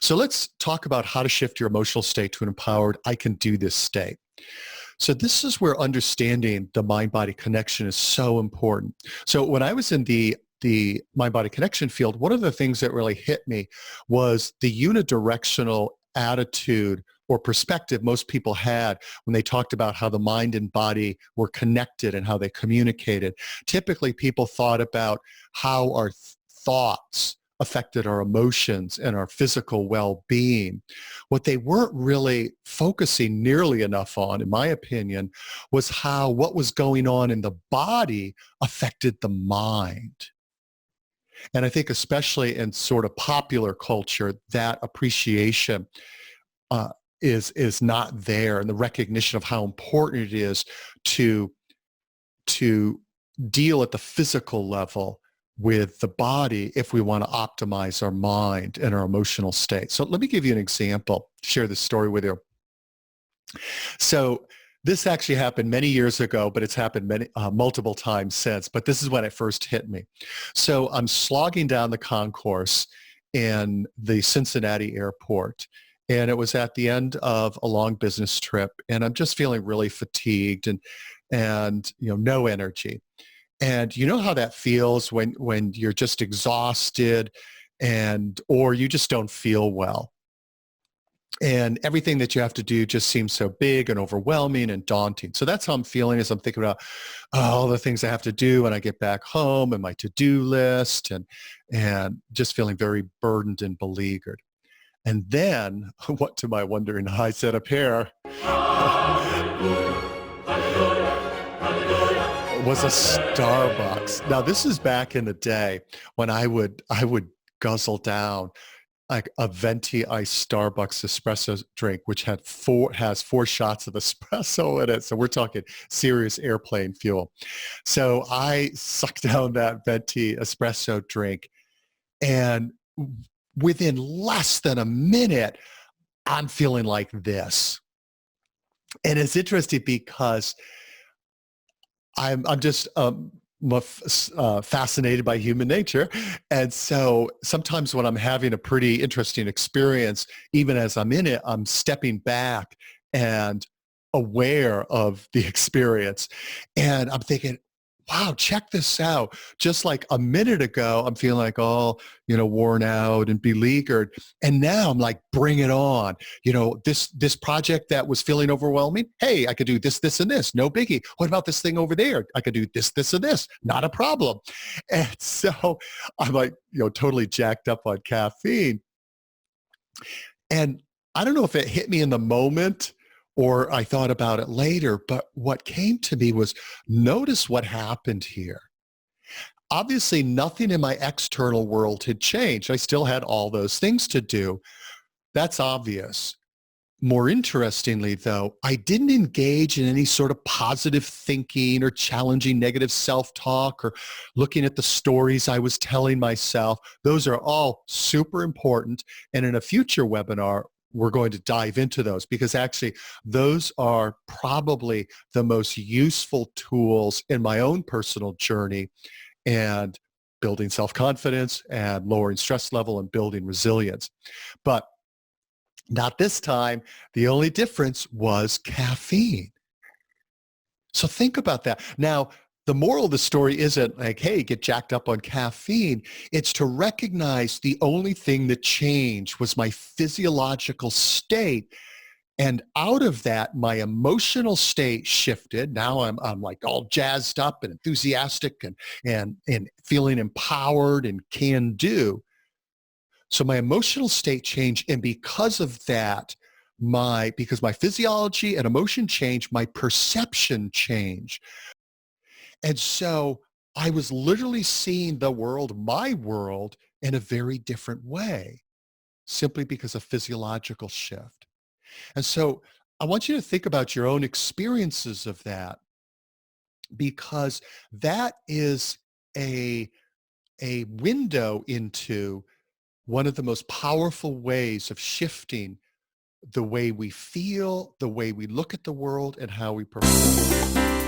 So let's talk about how to shift your emotional state to an empowered, I can do this state. So this is where understanding the mind-body connection is so important. So when I was in the mind-body connection field, one of the things that really hit me was the unidirectional attitude or perspective most people had when they talked about how the mind and body were connected and how they communicated. Typically, people thought about how our thoughts affected our emotions and our physical well-being. What they weren't really focusing nearly enough on, in my opinion, was how what was going on in the body affected the mind. And I think especially in sort of popular culture, that appreciation uh, is not there, and the recognition of how important it is to to deal at the physical level with the body if we want to optimize our mind and our emotional state. So let me give you an example, share this story with you. So this actually happened many years ago, but it's happened multiple times since, but this is when it first hit me. So I'm slogging down the concourse in the Cincinnati airport, and it was at the end of a long business trip, and I'm just feeling really fatigued and no energy. And you know how that feels when you're just exhausted or you just don't feel well. And everything that you have to do just seems so big and overwhelming and daunting. So that's how I'm feeling as I'm thinking about all the things I have to do when I get back home and my to-do list and just feeling very burdened and beleaguered. And then, what to my wondering eye set up here, was a Starbucks. Now this is back in the day when I would guzzle down like a venti iced Starbucks espresso drink, which has four shots of espresso in it. So we're talking serious airplane fuel. So I sucked down that venti espresso drink, and within less than a minute, I'm feeling like this. And it's interesting because I'm just fascinated by human nature. And so sometimes when I'm having a pretty interesting experience, even as I'm in it, I'm stepping back and aware of the experience. And I'm thinking, wow, check this out. Just like a minute ago, I'm feeling like all, worn out and beleaguered. And now I'm like, bring it on. This project that was feeling overwhelming. Hey, I could do this, this, and this. No biggie. What about this thing over there? I could do this, this, and this. Not a problem. And so I'm like, totally jacked up on caffeine. And I don't know if it hit me in the moment or I thought about it later, but what came to me was, notice what happened here. Obviously, nothing in my external world had changed. I still had all those things to do. That's obvious. More interestingly, though, I didn't engage in any sort of positive thinking or challenging negative self-talk or looking at the stories I was telling myself. Those are all super important. And in a future webinar, we're going to dive into those because actually those are probably the most useful tools in my own personal journey and building self-confidence and lowering stress level and building resilience. But not this time. The only difference was caffeine. So think about that. Now, the moral of the story isn't like, hey, get jacked up on caffeine. It's to recognize the only thing that changed was my physiological state. And out of that, my emotional state shifted. Now I'm like all jazzed up and enthusiastic and feeling empowered and can do. So my emotional state changed. And because of that, because my physiology and emotion changed, my perception changed. And so I was literally seeing the world, my world, in a very different way, simply because of physiological shift. And so I want you to think about your own experiences of that, because that is a window into one of the most powerful ways of shifting the way we feel, the way we look at the world, and how we perform.